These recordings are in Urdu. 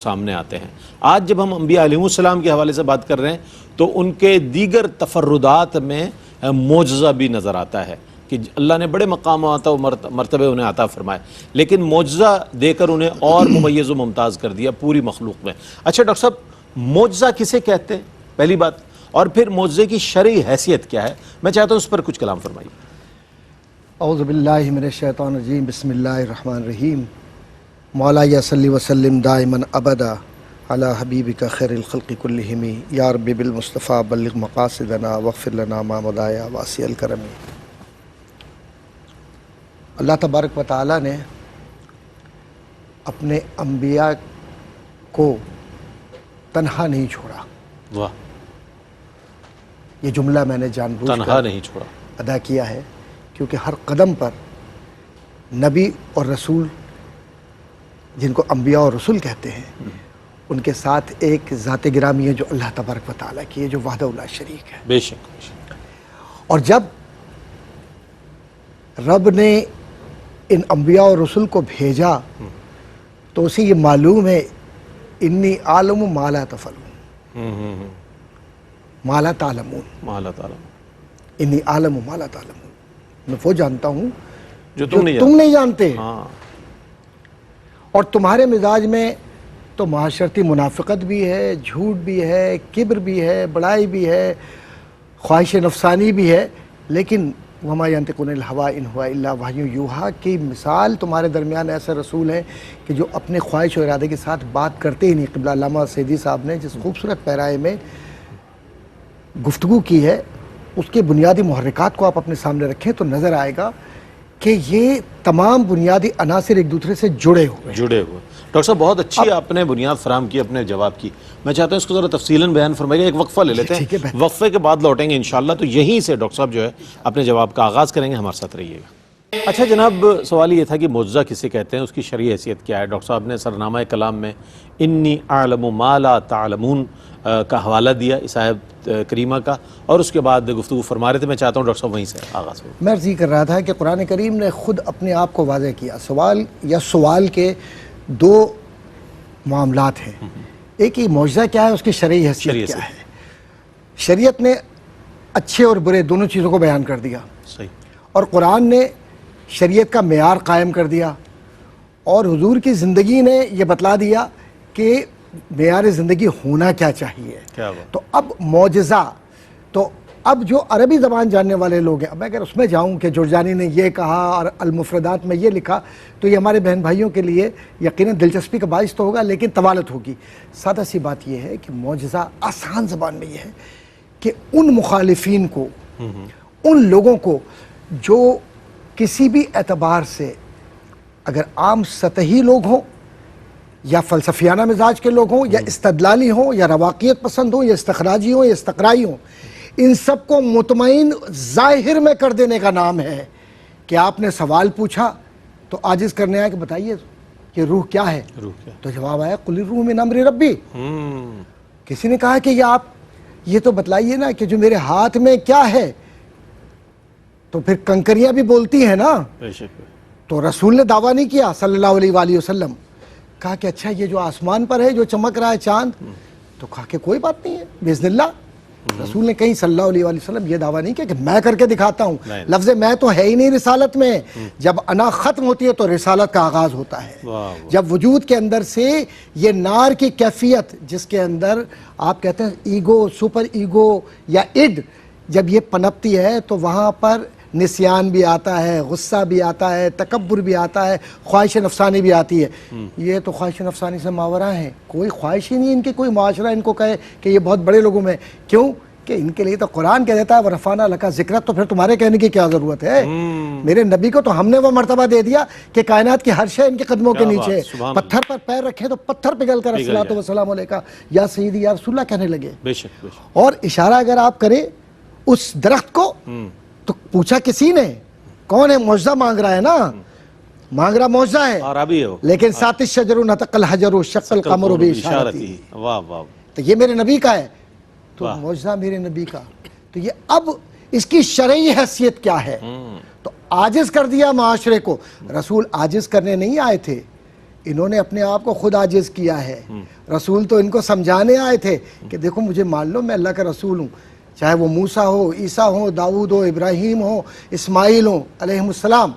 سامنے آتے ہیں۔ آج جب ہم انبیاء علیہ السلام کے حوالے سے بات کر رہے ہیں تو ان کے دیگر تفردات میں معجزہ بھی نظر آتا ہے کہ اللہ نے بڑے مقامات و مرتبے انہیں عطا فرمائے، لیکن معجزہ دے کر انہیں اور ممیز و ممتاز کر دیا پوری مخلوق میں۔ اچھا ڈاکٹر صاحب، معجزہ کسے کہتے ہیں پہلی بات، اور پھر معجزے کی شرعی حیثیت کیا ہے؟ میں چاہتا ہوں اس پر کچھ کلام فرمائیے۔ اعوذ باللہ من الشیطان الرجیم، بسم اللہ الرحمن الرحیم۔ مولا یا صلی وسلم دائما ابدا علی حبیبک خیر الخلق کلہم، یا رب بالمصطفیٰ بلغ مقاصدنا واغفر لنا ما مضایا واسع الکرم۔ اللہ تبارک و تعالیٰ نے اپنے انبیاء کو تنہا نہیں چھوڑا۔ واہ، یہ جملہ میں نے جان بوجھ تنہا کر نہیں چھوڑا ادا کیا ہے، کیونکہ ہر قدم پر نبی اور رسول، جن کو انبیاء اور رسول کہتے ہیں، ان کے ساتھ ایک ذات گرامی ہے جو اللہ تبارک و تعالیٰ کی ہے، جو وحدہ لا شریک ہے۔ بے شک۔ اور جب رب نے ان انبیاء اور رسول کو بھیجا تو اسے یہ معلوم ہے، انی عالم ما لا تفعلون، ما لا تعلمون، انی عالم ما لا تعلمون، میں وہ جانتا ہوں جو تم نہیں جانتے۔ اور تمہارے مزاج میں تو معاشرتی منافقت بھی ہے، جھوٹ بھی ہے، کبر بھی ہے، بڑائی بھی ہے، خواہش نفسانی بھی ہے، لیکن وما ینطق عن الہویٰ ان ہوا الا وحی یوحیٰ کی مثال تمہارے درمیان ایسے رسول ہیں کہ جو اپنے خواہش و ارادے کے ساتھ بات کرتے ہی نہیں۔ قبلہ علامہ سیدی صاحب نے جس خوبصورت پیرائے میں گفتگو کی ہے، اس کے بنیادی محرکات کو آپ اپنے سامنے رکھیں تو نظر آئے گا کہ یہ تمام بنیادی عناصر ایک دوسرے سے جڑے ہوئے۔ ڈاکٹر صاحب بہت اچھی آپ نے بنیاد فراہم کی اپنے جواب کی، میں چاہتا ہوں اس کو ذرا تفصیلاً بیان فرمائیے۔ ایک وقفہ لے لیتے ہیں، وقفے کے بعد لوٹیں گے انشاءاللہ، تو یہیں سے ڈاکٹر صاحب جو ہے اپنے جواب کا آغاز کریں گے، ہمارے ساتھ رہیے گا۔ اچھا جناب، سوال یہ تھا کہ معجزہ کسے کہتے ہیں، اس کی شرعی حیثیت کیا ہے؟ ڈاکٹر صاحب نے سرنامہ کلام میں انی اعلم ما لا تعلمون کا حوالہ دیا اس آیت کریمہ کا، اور اس کے بعد گفتگو فرما رہے تھے۔ میں چاہتا ہوں ڈاکٹر صاحب وہیں سے آغاز ہو۔ میں عرض کر رہا تھا کہ قرآن کریم نے خود اپنے آپ کو واضح کیا۔ سوال کے دو معاملات ہیں، ایک ہی معجزہ کیا ہے، اس کی شرعی حیثیت کیا ہے۔ شریعت نے اچھے اور برے دونوں چیزوں کو بیان کر دیا، اور قرآن نے شریعت کا معیار قائم کر دیا، اور حضور کی زندگی نے یہ بتلا دیا کہ معیار زندگی ہونا کیا چاہیے۔ تو اب معجزہ، تو اب جو عربی زبان جاننے والے لوگ ہیں، اب میں اگر اس میں جاؤں کہ جرجانی نے یہ کہا اور المفردات میں یہ لکھا، تو یہ ہمارے بہن بھائیوں کے لیے یقیناً دلچسپی کا باعث تو ہوگا، لیکن طوالت ہوگی۔ سادہ سی بات یہ ہے کہ معجزہ آسان زبان میں یہ ہے کہ ان مخالفین کو، ان لوگوں کو جو کسی بھی اعتبار سے اگر عام سطحی لوگ ہوں، یا فلسفیانہ مزاج کے لوگ ہوں، یا استدلالی ہوں، یا رواقیت پسند ہوں، یا استخراجی ہوں، یا استقرائی ہوں، ان سب کو مطمئن ظاہر میں کر دینے کا نام ہے کہ آپ نے سوال پوچھا تو عاجز کرنے آیا کہ بتائیے کہ روح کیا ہے، تو جواب آیا قل الروح من امر ربی۔ کسی نے کہا کہ یہ تو بتلائیے نا کہ جو میرے ہاتھ میں کیا ہے، تو پھر کنکریاں بھی بولتی ہیں نا۔ تو رسول نے دعویٰ نہیں کیا صلی اللہ علیہ وآلہ وسلم، کہا کہ اچھا یہ جو آسمان پر ہے جو چمک رہا ہے چاند، تو کہا کہ کوئی بات نہیں ہے باذن اللہ۔ رسول نے کہیں صلی اللہ علیہ وآلہ وسلم یہ دعویٰ نہیں کیا کہ میں کر کے دکھاتا ہوں، لفظ میں تو ہے ہی نہیں رسالت میں۔ جب انا ختم ہوتی ہے تو رسالت کا آغاز ہوتا ہے۔ جب وجود کے اندر سے یہ نار کی کیفیت، جس کے اندر آپ کہتے ہیں ایگو، سپر ایگو یا اڈ، جب یہ پنپتی ہے تو وہاں پر نسیان بھی آتا ہے، غصہ بھی آتا ہے، تکبر بھی آتا ہے، خواہش نفسانی بھی آتی ہے۔ یہ تو خواہش نفسانی سے ماورا ہیں، کوئی خواہش ہی نہیں ان کی، کوئی معاشرہ ان کو کہے کہ یہ بہت بڑے لوگوں میں، کیوں کہ ان کے لیے تو قرآن کہہ دیتا ہے وَرَفَعْنَا لَكَ ذِكْرَكَ، تو پھر تمہارے کہنے کی کیا ضرورت ہے؟ میرے نبی کو تو ہم نے وہ مرتبہ دے دیا کہ کائنات کی ہر شے ان کے قدموں کے نیچے، پتھر پر پیر رکھے تو پتھر پگھل کر الصلاۃ والسلام علیکہ یا سیدی یا رسول اللہ کہنے لگے۔ اور اشارہ اگر آپ کریں اس درخت کو، تو پوچھا کسی نے کون ہے؟ معجزہ مانگ رہا ہے نا، مانگ رہا معجزہ ہے، لیکن ساتھ الشجر نطق الحجر وشق القمر باشارتی، تو یہ میرے نبی کا ہے، تو معجزہ میرے نبی کا۔ تو یہ اب اس کی شرعی حیثیت کیا ہے؟ تو عاجز کر دیا معاشرے کو۔ رسول عاجز کرنے نہیں آئے تھے، انہوں نے اپنے آپ کو خود عاجز کیا ہے. رسول تو ان کو سمجھانے آئے تھے کہ دیکھو مجھے مان لو میں اللہ کا رسول ہوں, چاہے وہ موسیٰ ہو, عیسیٰ ہو, داؤد ہو, ابراہیم ہو, اسماعیل ہو علیہم السلام,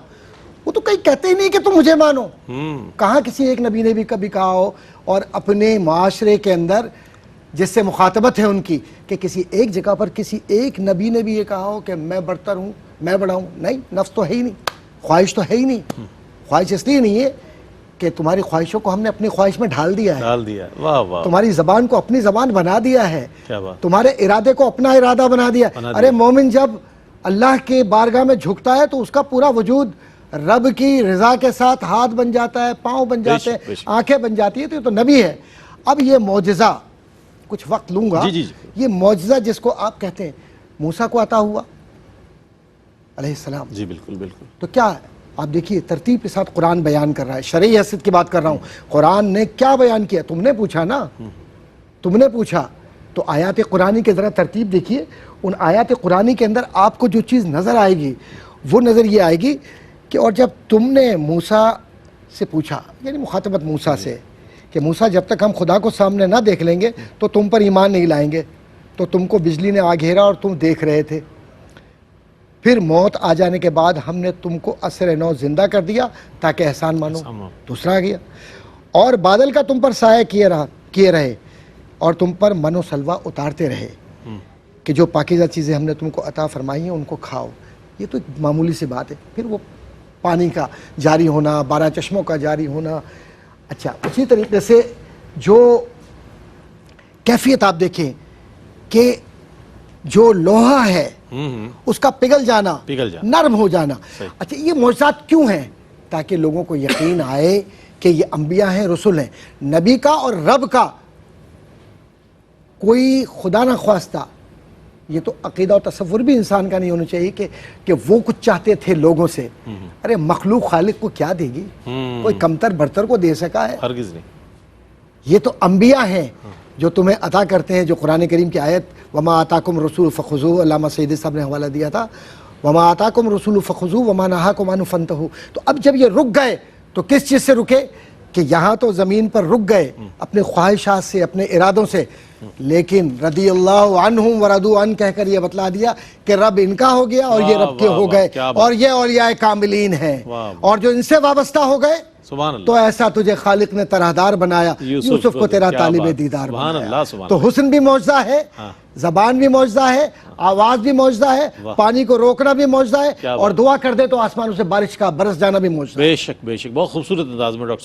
وہ تو کہیں کہتے ہی نہیں کہ تم مجھے مانو. کہاں کسی ایک نبی نے بھی کبھی کہا ہو, اور اپنے معاشرے کے اندر جس سے مخاطبت ہے ان کی, کہ کسی ایک جگہ پر کسی ایک نبی نے بھی یہ کہا ہو کہ میں برتر ہوں, میں بڑا ہوں؟ نہیں, نفس تو ہے ہی نہیں, خواہش تو ہے ہی نہیں. خواہش اس لیے نہیں ہے کہ تمہاری خواہشوں کو ہم نے اپنی خواہش میں ڈھال دیا ہے, واہ واہ, تمہاری زبان کو اپنی زبان بنا دیا ہے, کیا بات, تمہارے ارادے کو اپنا ارادہ بنا دیا. ارے مومن جب اللہ کے بارگاہ میں جھکتا ہے تو اس کا پورا وجود رب کی رضا کے ساتھ ہاتھ بن جاتا ہے, پاؤں بن جاتے ہیں, آنکھیں بن جاتی ہے. تو یہ تو نبی ہے. اب یہ معجزہ کچھ وقت لوں گا, یہ معجزہ جس کو آپ کہتے ہیں موسیٰ کو عطا ہوا علیہ السلام. جی بالکل بالکل. تو کیا ہے, آپ دیکھیے ترتیب کے ساتھ قرآن بیان کر رہا ہے. شرعی حیثیت کی بات کر رہا ہوں, قرآن نے کیا بیان کیا؟ تم نے پوچھا نا, تم نے پوچھا. تو آیات قرآنی کے ذرا ترتیب دیکھیے. ان آیات قرآنی کے اندر آپ کو جو چیز نظر آئے گی وہ نظر یہ آئے گی کہ اور جب تم نے موسیٰ سے پوچھا, یعنی مخاطبت موسیٰ سے, کہ موسیٰ جب تک ہم خدا کو سامنے نہ دیکھ لیں گے تو تم پر ایمان نہیں لائیں گے. تو تم کو بجلی نے آ گھیرا اور تم دیکھ رہے تھے, پھر موت آ جانے کے بعد ہم نے تم کو عصر نو زندہ کر دیا تاکہ احسان مانو. دوسرا آ گیا, اور بادل کا تم پر سایہ کیے رہے اور تم پر من و سلوہ اتارتے رہے کہ جو پاکیزہ چیزیں ہم نے تم کو عطا فرمائی ہیں ان کو کھاؤ. یہ تو ایک معمولی سی بات ہے. پھر وہ پانی کا جاری ہونا, 12 چشموں کا جاری ہونا. اچھا, اسی طریقے سے جو کیفیت آپ دیکھیں کہ جو لوہا ہے اس کا پگھل جانا, نرم ہو جانا. اچھا, یہ معجزات کیوں ہیں؟ تاکہ لوگوں کو یقین آئے کہ یہ انبیاء ہیں, رسول ہیں. نبی کا اور رب کا کوئی خدا نہ خواستہ یہ تو عقیدہ و تصور بھی انسان کا نہیں ہونا چاہیے کہ وہ کچھ چاہتے تھے لوگوں سے. ارے مخلوق خالق کو کیا دے گی؟ کوئی کمتر برتر کو دے سکا ہے؟ ہرگز نہیں. یہ تو انبیاء ہیں جو تمہیں عطا کرتے ہیں. جو قرآن کریم کی آیت وما آتاکم رسول فخذوہ, علامہ سیدی صاحب نے حوالہ دیا تھا, وما آتاکم رسول فخذوہ وما نہاکم عنہ فانتہوا. تو اب جب یہ رک گئے تو کس چیز سے رکے؟ کہ یہاں تو زمین پر رک گئے اپنے خواہشات سے, اپنے ارادوں سے, لیکن رضی اللہ عنہم ورضوا عنہ کہہ کر یہ بتلا دیا کہ رب ان کا ہو گیا اور یہ رب کے ہو گئے, اور یہ اولیاء کاملین ہیں. اور جو ان سے وابستہ ہو گئے تو ایسا تجھے خالق نے طرحدار بنایا, یوسف کو تیرا طالب دیدار بنایا. تو حسن بھی معجزہ ہے, زبان بھی معجزہ ہے, آواز بھی معجزہ ہے, پانی کو روکنا بھی معجزہ ہے, اور دعا کر دے تو آسمانوں سے بارش کا برس جانا بھی معجزہ ہے. بے شک بے شک, بہت خوبصورت انداز میں ڈاکٹر